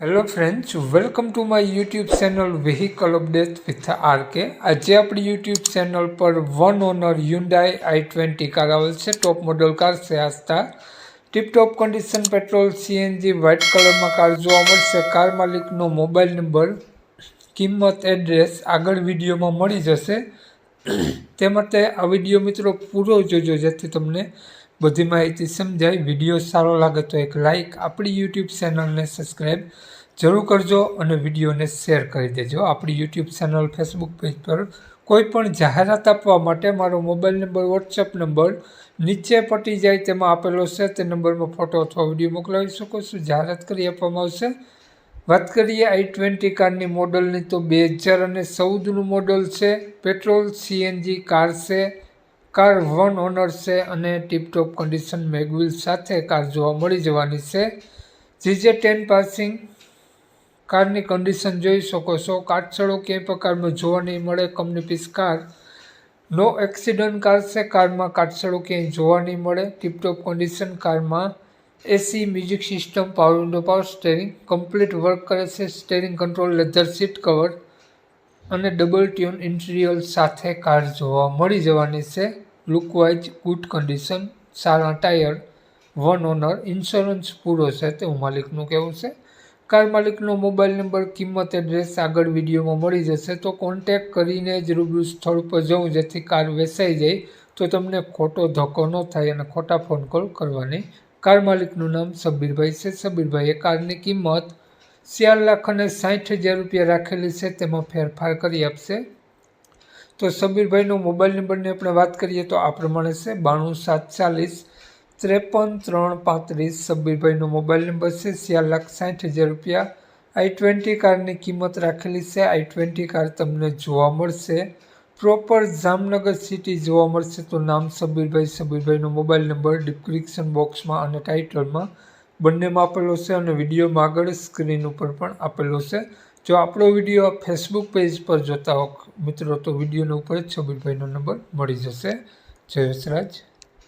Hello friends, welcome to my YouTube channel vehicle update with RK. આજે આપણી YouTube channel પર one owner Hyundai i20 car આવેલ છે। Top model car છે। Asta tiptop condition petrol CNG white કલરમાં car જોવા મળશે। Car માલિકનો મોબાઈલ નંબર, કિંમત, એડ્રેસ આગળ વિડીયોમાં મળી જશે। તે માટે આ વિડીયો મિત્રો પૂરો જોજો જેથી તમને બધી માહિતી સમજાય। વિડીયો સારો લાગે તો એક લાઇક, આપણી યુટ્યુબ ચેનલને સબસ્ક્રાઈબ જરૂર કરજો અને વિડીયોને શેર કરી દેજો। આપણી યુટ્યુબ ચેનલ, ફેસબુક પેજ પર કોઈ પણ જાહેરાત આપવા માટે મારો મોબાઈલ નંબર, વોટ્સએપ નંબર નીચે પટી જાય તેમાં આપેલો છે। તે નંબરમાં ફોટો અથવા વિડીયો મોકલાવી શકો છો, જાહેરાત કરી આપવામાં આવશે। વાત કરીએ i20 કારની મોડલની તો 2014નું મોડલ છે। પેટ્રોલ સીએનજી કાર છે। કાર વન ઓનર છે અને ટીપટોપ કન્ડિશન મેગવિલ સાથે કાર જોવા મળી જવાની છે। GJ10 પાસિંગ કારની કન્ડિશન જોઈ શકો છો। કાટછડો ક્યાંય પ્રકારમાં જોવા નહીં મળે। Company piece car, no accident car છે। કારમાં કાટછડો ક્યાંય જોવા નહીં મળે। ટીપટોપ કન્ડિશન કારમાં AC, music system, power window, power steering complete work કરે છે। Steering control, leather seat cover અને ડબલ ટ્યુન ઇન્ટિરિયર સાથે કાર જોવા મળી જવાની છે। લુકવાઇઝ ગુડ કન્ડિશન, સારા ટાયર, વન ઓનર, ઇન્સ્યોરન્સ પૂરો છે તેવું માલિકનું કહેવું છે। કાર માલિકનો મોબાઈલ નંબર, કિંમત, એડ્રેસ આગળ વિડીયોમાં મળી જશે। તો કોન્ટેક્ટ કરીને જ રૂબરૂ સ્થળ પર જવું જેથી કાર વેચાઈ જાય તો તમને ખોટો ધક્કો ન થાય અને ખોટા ફોન કોલ કરવાની। કાર માલિકનું નામ સબીરભાઈ છે। સબીરભાઈએ કારની કિંમત 4,60,000 રૂપિયા રાખેલી છે, તેમાં ફેરફાર કરી આપશે। તો સબીરભાઈનો મોબાઈલ નંબરની આપણે વાત કરીએ તો આ પ્રમાણે છે 92740 53 335। સબીરભાઈનો મોબાઈલ નંબર છે। 4,60,000 રૂપિયા i20 કારની કિંમત રાખેલી છે। i20 કાર તમને જોવા મળશે પ્રોપર જામનગર સિટી જોવા મળશે। તો નામ સબીરભાઈનો મોબાઈલ નંબર ડિસ્ક્રિપ્શન બોક્સમાં અને ટાઇટલમાં બંનેમાં આપેલો છે અને વિડીયોમાં આગળ સ્ક્રીન ઉપર પણ આપેલો છે। જો આપણો વિડીયો ફેસબુક પેજ પર જોતા હો મિત્રો તો વિડીયોના ઉપર જ સબીરભાઈનો નંબર મળી જશે। જય વસરાજ।